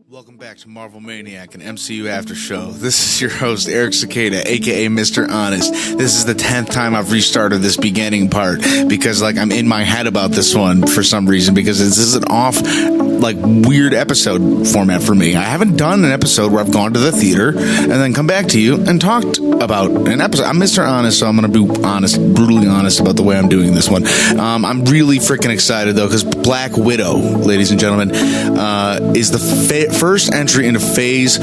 Welcome back to Marvel Maniac, an MCU after show. This is your host, Eric Cicada, aka Mr. Honest. This is the 10th time I've restarted this beginning part because, I'm in my head about this one for some reason because this is an off, weird episode format for me. I haven't done an episode where I've gone to the theater and then come back to you and talked about an episode. I'm Mr. Honest, so I'm going to be honest, brutally honest about the way I'm doing this one. I'm really freaking excited, though, because Black Widow, ladies and gentlemen, is the first entry into Phase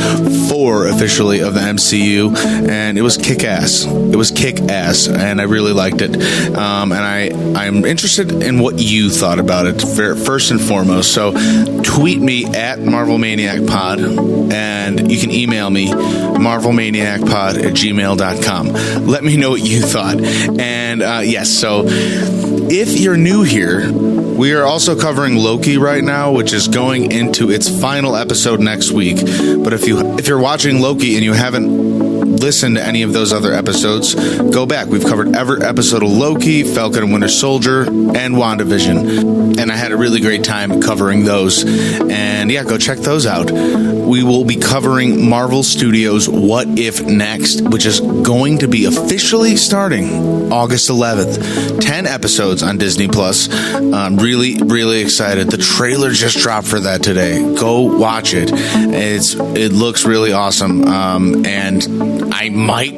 4, officially, of the MCU, and it was kick-ass. It was kick-ass, and I really liked it. And I'm interested in what you thought about it, first and foremost. So tweet me at Marvel Maniac Pod, and you can email me, marvelmaniacpod@gmail.com. Let me know what you thought. And yes, so if you're new here, we are also covering Loki right now, which is going into its final episode next week. But if you're watching Loki and you haven't listened to any of those other episodes, go back. We've covered every episode of Loki, Falcon and Winter Soldier, and WandaVision. And I had a really great time covering those. And yeah, go check those out. We will be covering Marvel Studios' What If next, which is going to be officially starting August 11th. 10 episodes on Disney Plus. I'm really, really excited. The trailer just dropped for that today. Go watch it. It looks really awesome. And I might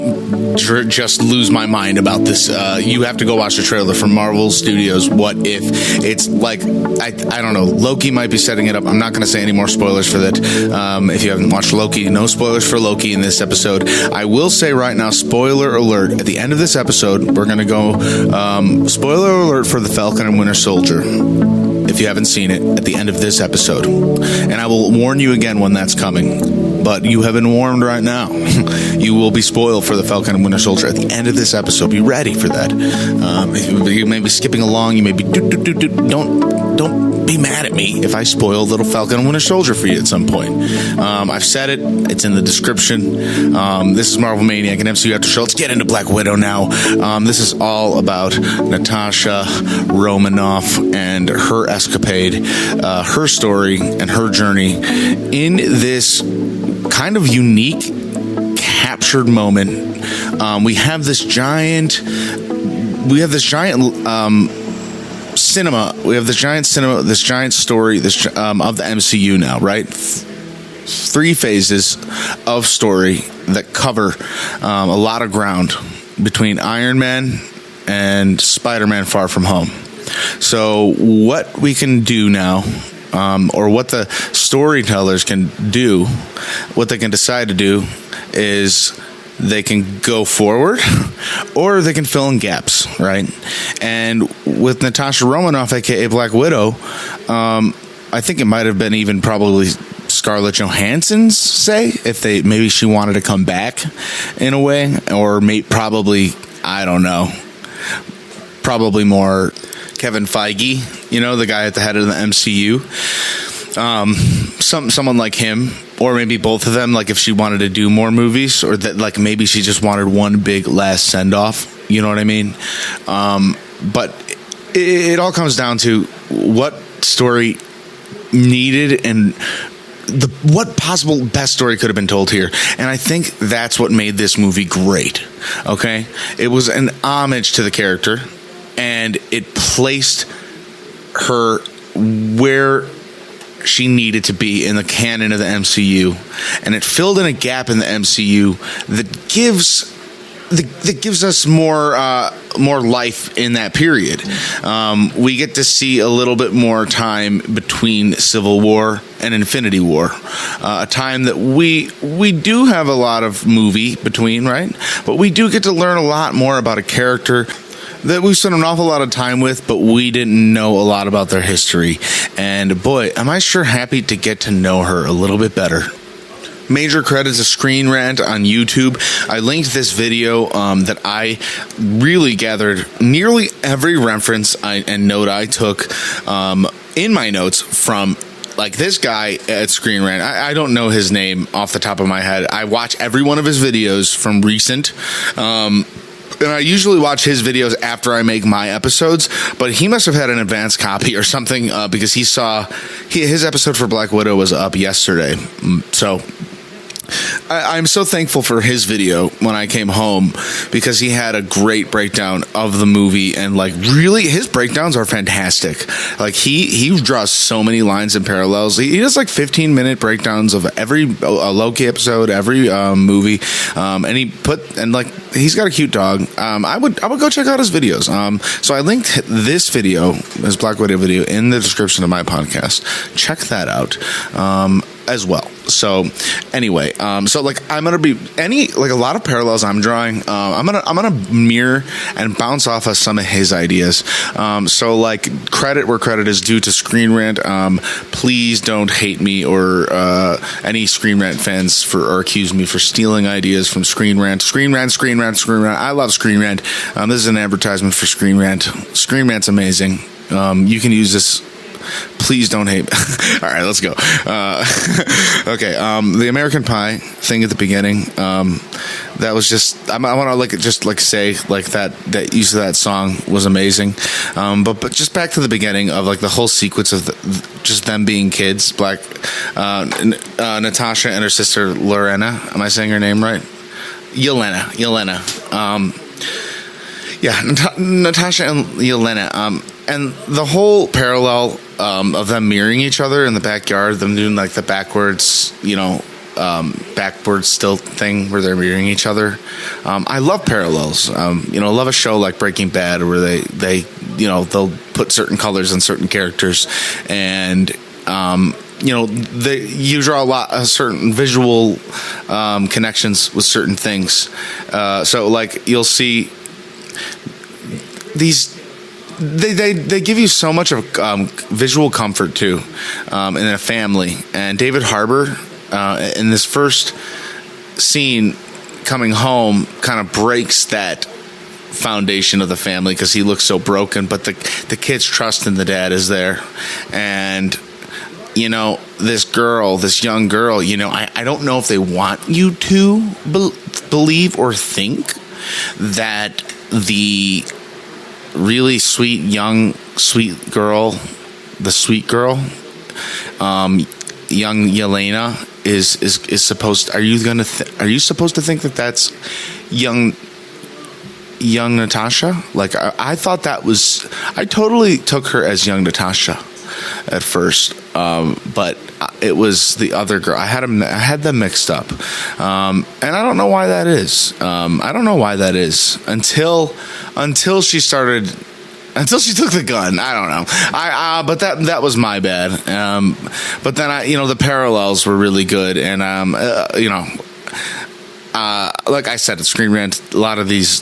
just lose my mind about this. You have to go watch the trailer for Marvel Studios' What If. It's I don't know. Loki might be setting it up. I'm not going to say any more spoilers for that. If you haven't watched Loki, no spoilers for Loki in this episode. I will say right now, spoiler alert. At the end of this episode, we're going to go spoiler alert for the Falcon and Winter Soldier. If you haven't seen it, at the end of this episode. And I will warn you again when that's coming. But you have been warned right now. You will be spoiled for the Falcon and Winter Soldier at the end of this episode. Be ready for that. You may be skipping along. You may be don't be mad at me if I spoil little Falcon and Winter Soldier for you at some point. I've said it. It's in the description. This is Marvel Maniac and MCU After Show. Let's get into Black Widow now. This is all about Natasha Romanoff and her escapade, her story, and her journey in this kind of unique captured moment. We have this giant cinema. We have this giant cinema, this giant story, of the MCU now, right? 3 phases of story that cover a lot of ground between Iron Man and Spider-Man Far From Home. So what we can do now, or what the storytellers can do, what they can decide to do is they can go forward or they can fill in gaps, right? And with Natasha Romanoff, aka Black Widow, I think it might have been even probably Scarlett Johansson's say, if maybe she wanted to come back in a way, or probably, I don't know, probably more Kevin Feige, the guy at the head of the MCU. Someone like him, or maybe both of them, if she wanted to do more movies, or that maybe she just wanted one big last send-off, you know what I mean? But it all comes down to what story needed and what possible best story could have been told here. And I think that's what made this movie great, okay? It was an homage to the character, and it placed her where she needed to be in the canon of the MCU, and it filled in a gap in the MCU that gives us more life in that period. We get to see a little bit more time between Civil War and Infinity War, a time that we do have a lot of movie between, right? But we do get to learn a lot more about a character that we've spent an awful lot of time with, but we didn't know a lot about their history. And boy, am I sure happy to get to know her a little bit better. Major credits to Screen Rant on YouTube. I linked this video that I really gathered nearly every reference and note I took in my notes from this guy at Screen Rant. I don't know his name off the top of my head. I watch every one of his videos from recent And I usually watch his videos after I make my episodes, but he must have had an advanced copy or something because his episode for Black Widow was up yesterday. So I'm so thankful for his video when I came home because he had a great breakdown of the movie, and like really his breakdowns are fantastic. Like he draws so many lines and parallels. He does like 15-minute breakdowns of every Loki episode, every movie, and he's got a cute dog. I would go check out his videos. So I linked this video, his Black Widow video, in the description of my podcast. Check that out. As well. So anyway, so like I'm gonna be a lot of parallels I'm drawing. I'm gonna mirror and bounce off of some of his ideas. So like credit where credit is due to Screen Rant. Please don't hate me or any Screen Rant fans or accuse me for stealing ideas from Screen Rant. Screen Rant. I love Screen Rant. This is an advertisement for Screen Rant. Screen Rant's amazing. You can use this. Please don't hate. All right, let's go. Okay, the American Pie thing at the beginning. That was just. I want to say that use of that song was amazing. But just back to the beginning of like the whole sequence of just them being kids. Natasha and her sister Lorena. Am I saying her name right? Yelena. Natasha and Yelena. And the whole parallel of them mirroring each other in the backyard, them doing like the backwards stilt thing where they're mirroring each other. I love parallels. I love a show like Breaking Bad where they'll put certain colors on certain characters, and you draw a certain visual connections with certain things. So like you'll see these. They give you so much of visual comfort too in a family. And David Harbour in this first scene coming home kind of breaks that foundation of the family because he looks so broken, but the kid's trust in the dad is there. And this young girl, I don't know if they want you to believe or think that the really sweet girl, young Yelena is supposed. Are you supposed to think that that's young Natasha? Like I thought that was. I totally took her as young Natasha at first, but it was the other girl. I had them mixed up, and I don't know why that is. Until she took the gun. I don't know. But that was my bad. But then the parallels were really good, and like I said, at Screen Rant, a lot of these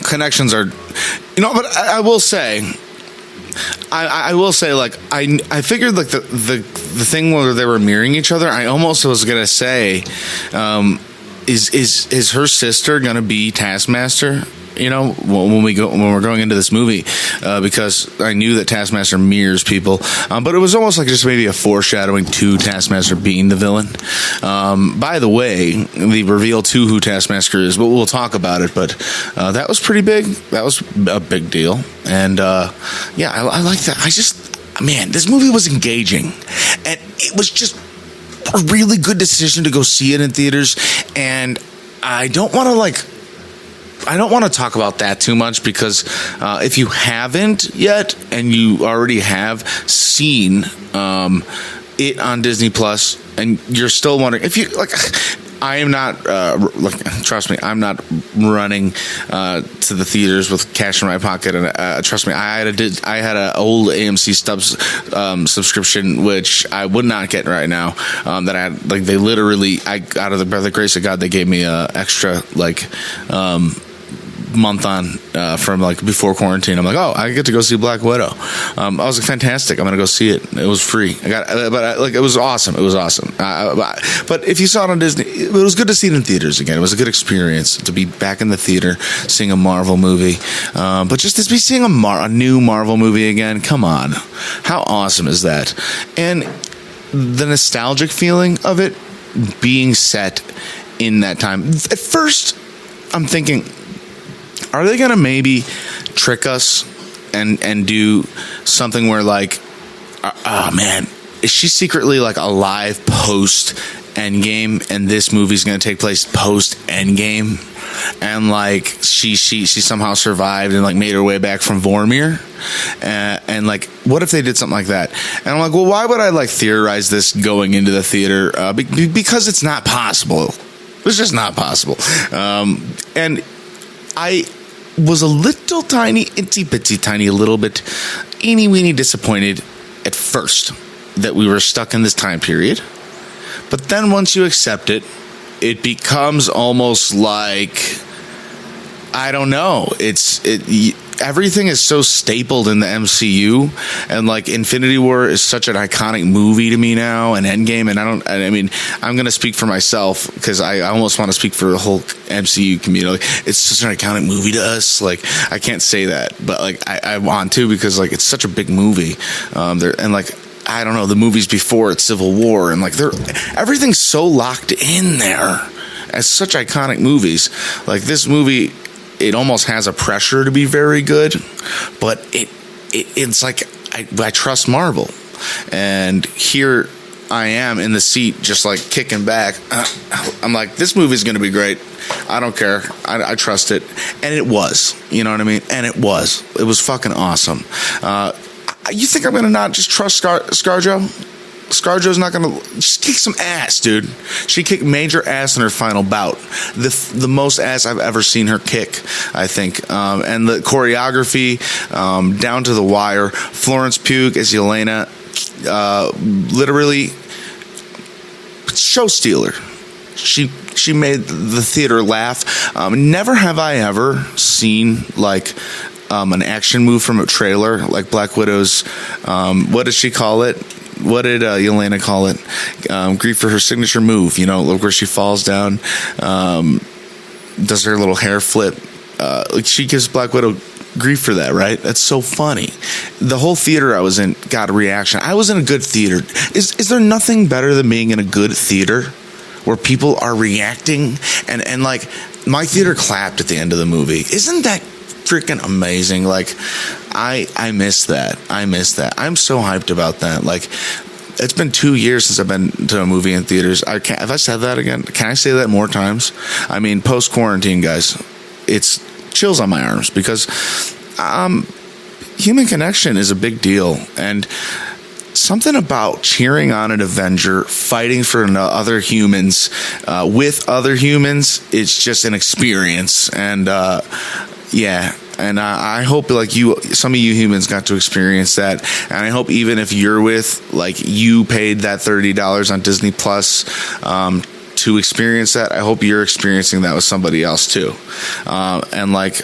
connections are, But I will say. I will say, like I figured, like the thing where they were mirroring each other. I almost was gonna say, is her sister gonna be Taskmaster? When we're going into this movie, because I knew that Taskmaster mirrors people, but it was almost like just maybe a foreshadowing to Taskmaster being the villain. By the way, the reveal to who Taskmaster is, but we'll talk about it. But that was pretty big. That was a big deal, and I like that. This movie was engaging, and it was just a really good decision to go see it in theaters. And I don't want to talk about that too much because if you haven't yet and you already have seen it on Disney Plus and you're still wondering if you like, I am not trust me, I'm not running to the theaters with cash in my pocket, and trust me, I had an old AMC Stubs subscription which I would not get right now. That I had, they literally, out of the grace of God, they gave me a extra month on from before quarantine. I'm like, oh, I get to go see Black Widow. I was like, fantastic. I'm gonna go see it. It was free. It was awesome. It was awesome. But if you saw it on Disney, it was good to see it in theaters again. It was a good experience to be back in the theater seeing a Marvel movie. But just to be seeing a new Marvel movie again, come on, how awesome is that? And the nostalgic feeling of it being set in that time. At first, I'm thinking, are they going to maybe trick us and do something where, like, oh man, is she secretly like alive post Endgame, and this movie's going to take place post Endgame, and like she somehow survived and like made her way back from Vormir, and like, what if they did something like that? And I'm like, well, why would I like theorize this going into the theater? Because it's not possible. It's just not possible. And I was a little tiny, itty bitty tiny, a little bit eeny weeny disappointed at first that we were stuck in this time period. But then once you accept it, it becomes almost like, I don't know, everything is so stapled in the MCU, and like Infinity War is such an iconic movie to me now, and Endgame, and I mean, I'm going to speak for myself because I almost want to speak for the whole MCU community. Like, it's such an iconic movie to us. Like, I can't say that, but like I want to, because like it's such a big movie. And like, I don't know, the movies before it's Civil War, and like everything's so locked in there as such iconic movies. Like this movie, it almost has a pressure to be very good, but it's like I trust Marvel, and here I am in the seat just like kicking back. I'm like, this movie's going to be great. I don't care. I trust it, and it was. You know what I mean? And it was fucking awesome. You think I'm going to not just trust ScarJo? ScarJo's not going to just kick some ass, dude. She kicked major ass in her final bout. The most ass I've ever seen her kick, I think. And the choreography, down to the wire. Florence Pugh as Yelena, literally show stealer. She made the theater laugh. Never have I ever seen like an action move from a trailer like Black Widow's. What does she call it? What did Yelena call it? Grief for her signature move, you know, where she falls down, does her little hair flip. Like, she gives Black Widow grief for that, right? That's so funny. The whole theater I was in got a reaction. I was in a good theater. Is there nothing better than being in a good theater where people are reacting? And like, my theater clapped at the end of the movie. Isn't that freaking amazing? Like, I miss that. I'm so hyped about that. Like, it's been 2 years since I've been to a movie in theaters. Have I said that again? Can I say that more times? I mean, post quarantine, guys, it's chills on my arms, because human connection is a big deal, and something about cheering on an Avenger, fighting for other humans, with other humans, it's just an experience. And yeah, and I hope like some of you humans got to experience that, and I hope even if you're with, like, you paid that $30 on Disney Plus to experience that, I hope you're experiencing that with somebody else too. And like,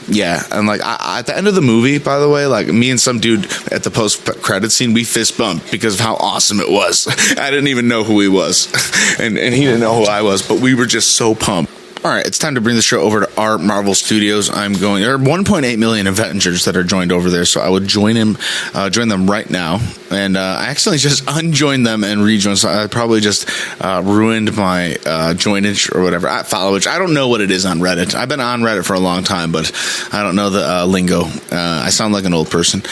yeah, and like at the end of the movie, by the way, like, me and some dude at the post-credit scene, we fist bumped because of how awesome it was. I didn't even know who he was, and he didn't know who I was, but we were just so pumped. All right, it's time to bring the show over to our Marvel Studios. There are 1.8 million Avengers that are joined over there, so I would join them right now. And I accidentally just unjoined them and rejoined, so I probably just ruined my joinage or whatever. Followage. I don't know what it is on Reddit. I've been on Reddit for a long time, but I don't know the lingo. I sound like an old person.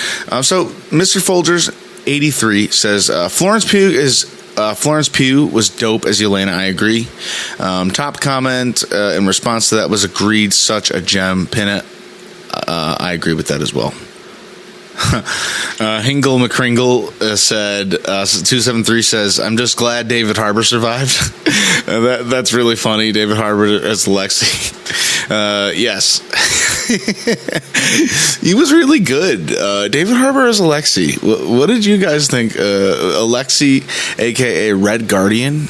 So Mr. Folgers 83 says Florence Pugh was dope as Yelena. I agree. Top comment in response to that was agreed. Such a gem. Pin it. I agree with that as well. Hingle McCringle said, 273 says, I'm just glad David Harbour survived. That's really funny. David Harbour as Lexi. Yes. He was really good. David Harbour as Alexi. What did you guys think? Alexi, aka Red Guardian.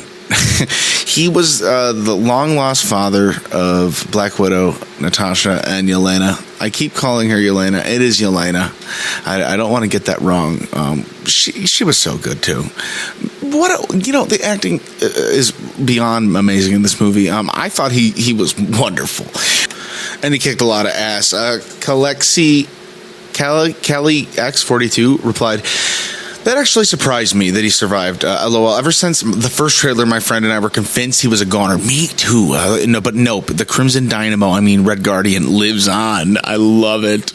He was the long-lost father of Black Widow, Natasha, and Yelena. I keep calling her Yelena. It is Yelena. I don't want to get that wrong. She was so good too. The acting is beyond amazing in this movie. I thought he was wonderful, and he kicked a lot of ass. Kelly X42 replied, That actually surprised me that he survived. LOL. Ever since the first trailer, my friend and I were convinced he was a goner. Me too. Nope. The Crimson Dynamo, Red Guardian, lives on. I love it.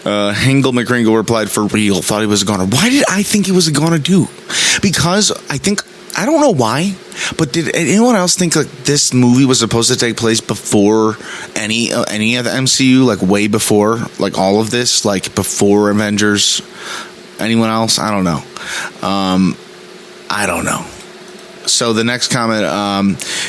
Hingle McRingle replied, for real. Thought he was a goner. Why did I think he was a goner too? Because I don't know why, but did anyone else think like this movie was supposed to take place before any of the MCU, like way before, like all of this, like before Avengers? Anyone else? I don't know. I don't know. So the next comment,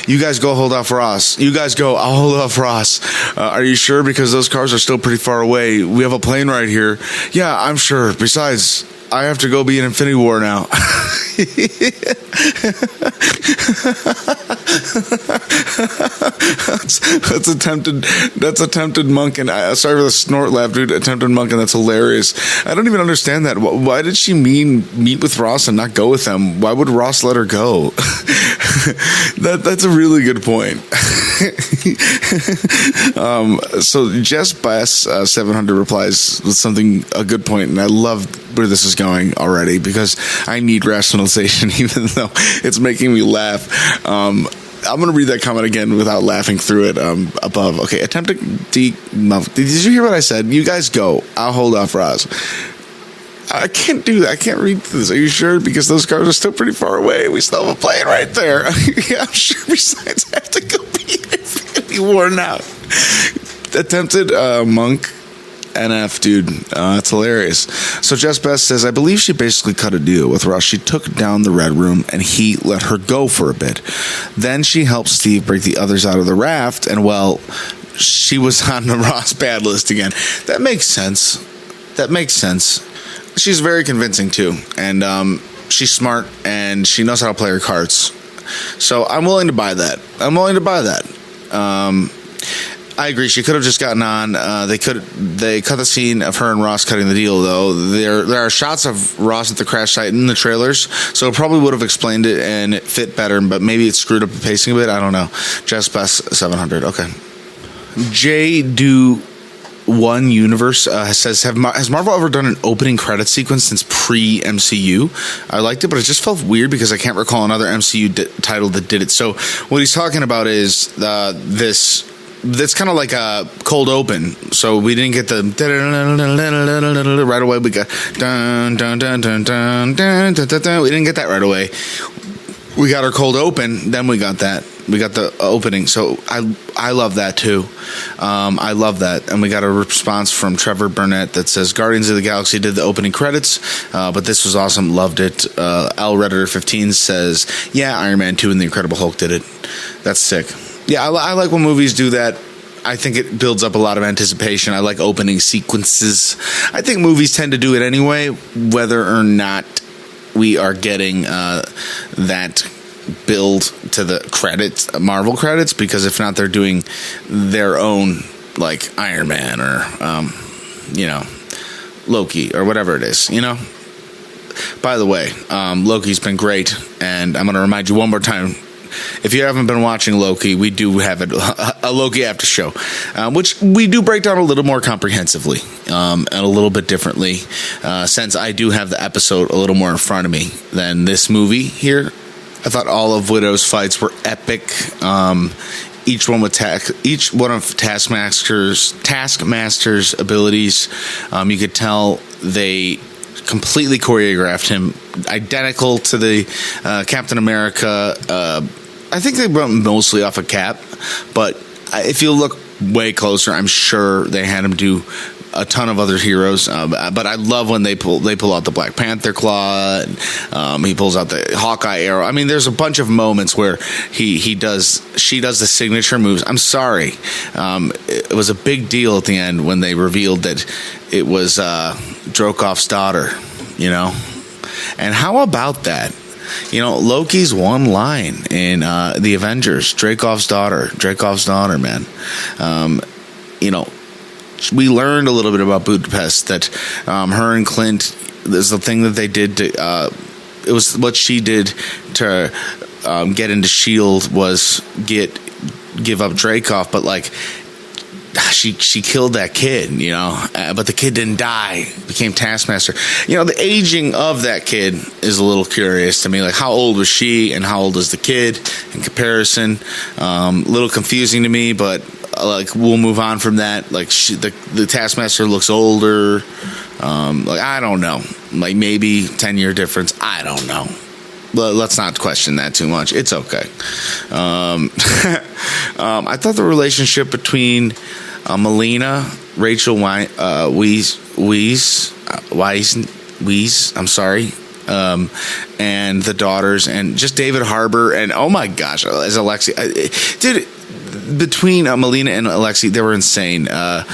you guys go hold off Ross. You guys go, I'll hold off Ross. Are you sure? Because those cars are still pretty far away. We have a plane right here. Yeah, I'm sure. Besides, I have to go be in Infinity War now. That's attempted monkin'. Sorry for the snort laugh, dude. Attempted monkin'. That's hilarious. I don't even understand that. Why did she meet with Ross and not go with them? Why would Ross let her go? That's a really good point. So Jess Bass 700 replies with a good point, and I love where this is going already because I need rationalization, even though it's making me laugh. I'm going to read that comment again without laughing through it above. Okay, attempted did you hear what I said? You guys go. I'll hold off Roz. I can't do that. I can't read this. Are you sure? Because those cars are still pretty far away. We still have a plane right there. Yeah, I'm sure. Besides, I have to go be worn out. Attempted monk. NF, dude. It's hilarious. So Jess Best says, I believe she basically cut a deal with Ross. She took down the Red Room and he let her go for a bit. Then she helped Steve break the others out of the raft, and well, she was on the Ross bad list again. That makes sense. She's very convincing too, and she's smart and she knows how to play her cards. So I'm willing to buy that. I agree. She could have just gotten on. They cut the scene of her and Ross cutting the deal, though. There are shots of Ross at the crash site in the trailers, so it probably would have explained it and it fit better, but maybe it screwed up the pacing a bit. I don't know. Jess Best 700. Okay. J Do One Universe says, has Marvel ever done an opening credit sequence since pre-MCU? I liked it, but it just felt weird because I can't recall another MCU title that did it. So what he's talking about is this. That's kind of like a cold open. So we didn't get the right away. We got dun dun dun dun dun dun dun dun. We didn't get that right away. We got our cold open, then we got that. We got the opening. So I love that too. I love that. And we got a response from Trevor Burnett that says Guardians of the Galaxy did the opening credits, but this was awesome. Loved it. L Redditor 15 says, yeah, Iron Man 2 and the Incredible Hulk did it. That's sick. Yeah, I like when movies do that. I think it builds up a lot of anticipation. I like opening sequences. I think movies tend to do it anyway, whether or not we are getting that build to the credits, Marvel credits, because if not, they're doing their own, like Iron Man or, Loki or whatever it is, By the way, Loki's been great, and I'm going to remind you one more time. If you haven't been watching Loki, we do have a Loki after show, which we do break down a little more comprehensively and a little bit differently, since I do have the episode a little more in front of me than this movie here. I thought all of Widow's fights were epic. Each one of Taskmaster's abilities, you could tell they completely choreographed him, identical to the Captain America. I think they went mostly off of Cap, but if you look way closer, I'm sure they had him do a ton of other heroes. But I love when they pull out the Black Panther claw, and he pulls out the Hawkeye arrow. I mean, there's a bunch of moments where she does the signature moves. I'm sorry, it was a big deal at the end when they revealed that it was Dracov's daughter. And how about that? Loki's one line in the Avengers, Dracov's daughter, man. We learned a little bit about Budapest, that her and Clint, there's the thing that they did to, it was what she did to get into S.H.I.E.L.D. was give up Dracov, but like she killed that kid, but the kid didn't die, became Taskmaster. The aging of that kid is a little curious to me. Like, how old was she and how old is the kid in comparison? A little confusing to me, but we'll move on from that. Like, the Taskmaster looks older. I don't know. Like, maybe 10-year difference. I don't know. But let's not question that too much. It's okay. I thought the relationship between Melina, Rachel Weisz, I'm sorry, and the daughters, and just David Harbour, and oh my gosh, as Alexei, between Melina and Alexei, they were insane. A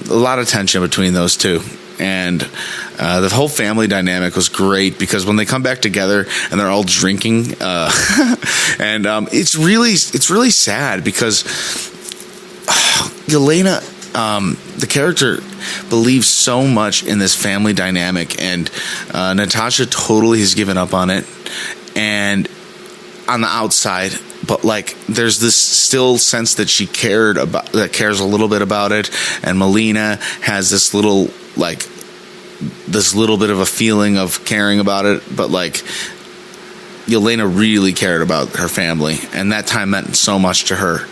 lot of tension between those two. And the whole family dynamic was great because when they come back together and they're all drinking, and it's really sad because Yelena, the character, believes so much in this family dynamic, and Natasha totally has given up on it. And on the outside, but there's this still sense that she cares a little bit about it, and Melina has this little bit of a feeling of caring about it, but Yelena really cared about her family, and that time meant so much to her.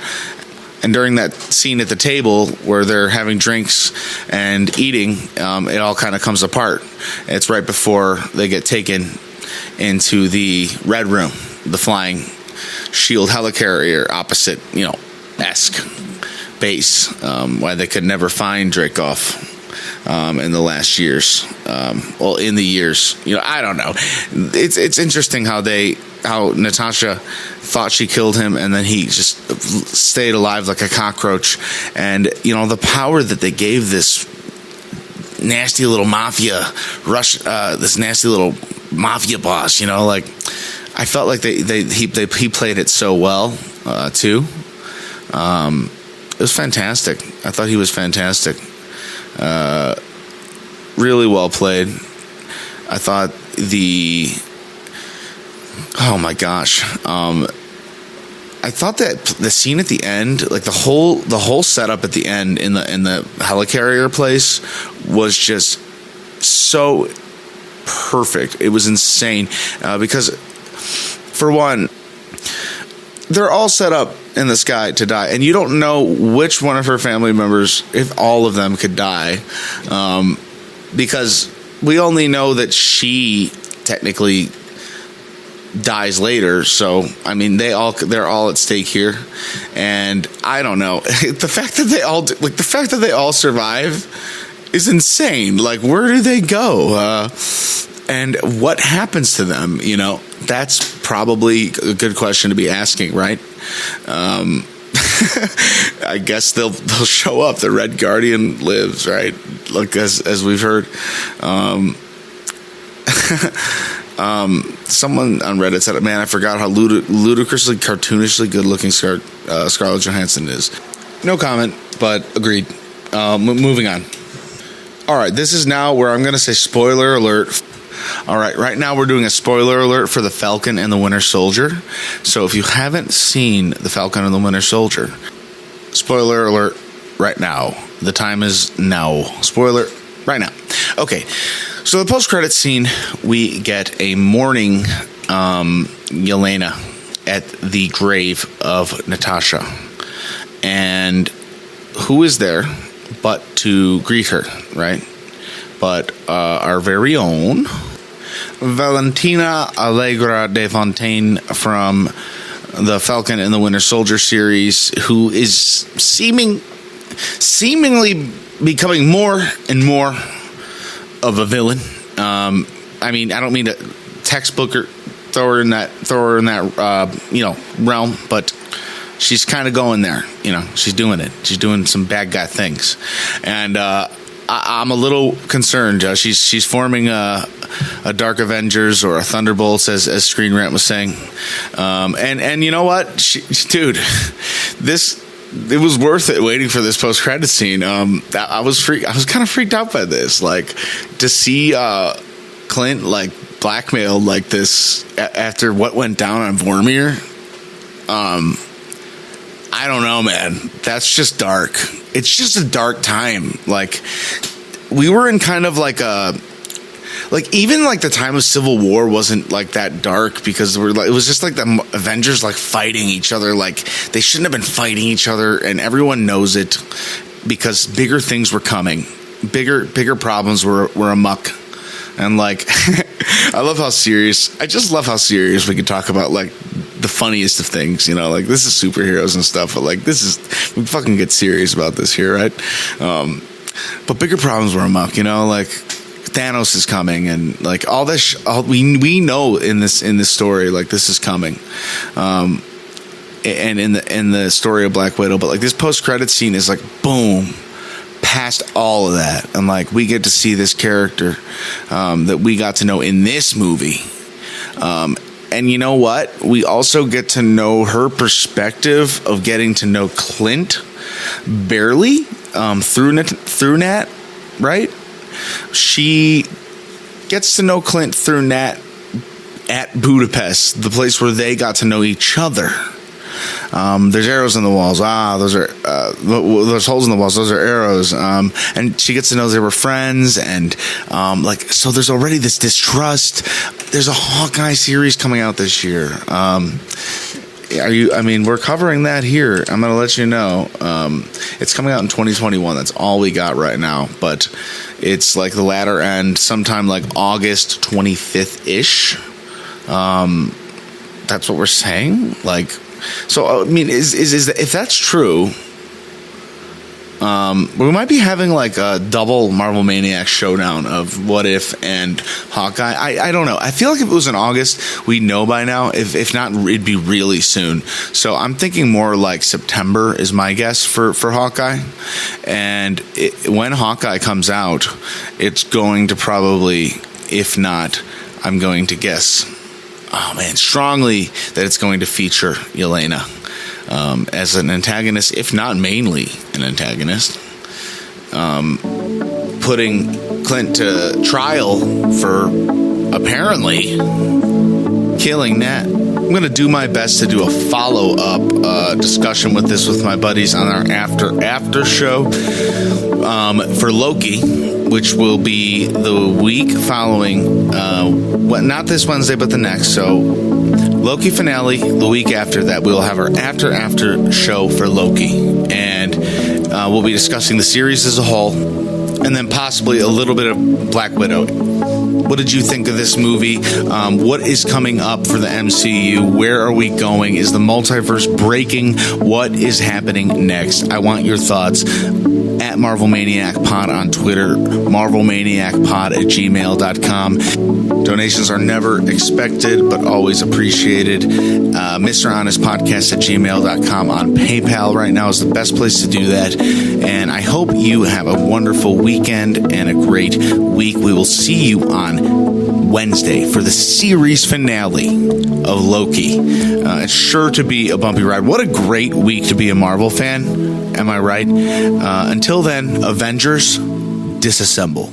And during that scene at the table where they're having drinks and eating, it all kind of comes apart. It's right before they get taken into the Red Room, the flying shield helicarrier opposite, esque base, why they could never find Dreykov in the last years. In the years, I don't know. It's interesting how Natasha thought she killed him, and then he just stayed alive like a cockroach. And the power that they gave this nasty little mafia this nasty little mafia boss. I felt like he played it so well too. It was fantastic. I thought he was fantastic. Really well played. I thought oh my gosh. I thought that the scene at the end, the whole setup at the end in the helicarrier place was just so perfect. It was insane because, for one, they're all set up in the sky to die, and you don't know which one of her family members, if all of them, could die, because we only know that she technically dies later. So they're all at stake here, and I don't know. the fact that they all survive is insane. Where do they go? And what happens to them? That's probably a good question to be asking, right? I guess they'll show up. The Red Guardian lives, right? As we've heard. Someone on Reddit said, "Man, I forgot how ludicrously, cartoonishly good-looking Scarlett Johansson is." No comment, but agreed. Moving on. All right, this is now where I'm going to say spoiler alert. All right, right now we're doing a spoiler alert for The Falcon and the Winter Soldier. So if you haven't seen The Falcon and the Winter Soldier, spoiler alert right now. The time is now. Spoiler right now. Okay, so the post-credit scene, we get a mourning Yelena at the grave of Natasha. And who is there but to greet her, right? But our very own Valentina Allegra de Fontaine from the Falcon and the Winter Soldier series, who is seemingly becoming more and more of a villain. I don't mean to textbook or throw her in that realm, but she's kind of going there. She's doing it. She's doing some bad guy things, and I'm a little concerned. She's forming a Dark Avengers or a Thunderbolts, as Screen Rant was saying. And you know what, dude, it was worth it waiting for this post-credit scene. I was kind of freaked out by this, to see Clint blackmailed like this after what went down on Vormir. I don't know, man. That's just dark. It's just a dark time. Like, we were in kind of like a, like, even like the time of Civil War wasn't like that dark, because we're like, it was just like the Avengers like fighting each other. Like, they shouldn't have been fighting each other, and everyone knows it, because bigger things were coming. Bigger problems were amok. And like, I just love how serious we can talk about like the funniest of things, you know, like this is superheroes and stuff, but like we fucking get serious about this here, right? But bigger problems were amok, you know, like Thanos is coming, and like all this, we know in this story, like this is coming, and in the story of Black Widow, but like this post-credit scene is like boom, past all of that, and like we get to see this character that we got to know in this movie, and you know what? We also get to know her perspective of getting to know Clint barely through Nat, right? She gets to know Clint through Nat at Budapest, the place where they got to know each other. There's arrows in the walls. Those are there's holes in the walls. Those are arrows. And she gets to know they were friends, and like, so there's already this distrust. There's a Hawkeye series coming out this year. We're covering that here. I'm going to let you know. It's coming out in 2021. That's all we got right now. But it's like the latter end, sometime like August 25th ish. That's what we're saying. Like, so I mean, is if that's true, we might be having like a double Marvel Maniac showdown of What If and Hawkeye. I don't know. I feel like if it was in August, we'd know by now. If not, it'd be really soon. So I'm thinking more like September is my guess for Hawkeye. And when Hawkeye comes out, it's going to probably, if not, I'm going to guess, strongly that it's going to feature Yelena as an antagonist, if not mainly an antagonist, putting Clint to trial for apparently killing Nat. I'm going to do my best to do a follow-up discussion with this with my buddies on our after show for Loki, which will be the week following, not this Wednesday, but the next. So Loki finale, the week after that, we'll have our after show for Loki. And we'll be discussing the series as a whole, and then possibly a little bit of Black Widow. What did you think of this movie? What is coming up for the MCU? Where are we going? Is the multiverse breaking? What is happening next? I want your thoughts at Marvel Maniac Pod on Twitter, marvelmaniacpod@gmail.com. Donations are never expected, but always appreciated. Mr. Honest Podcast @gmail.com on PayPal right now is the best place to do that. And I hope you have a wonderful weekend and a great week. We will see you on Wednesday for the series finale of Loki. It's sure to be a bumpy ride. What a great week to be a Marvel fan. Am I right? Until then, Avengers, disassemble.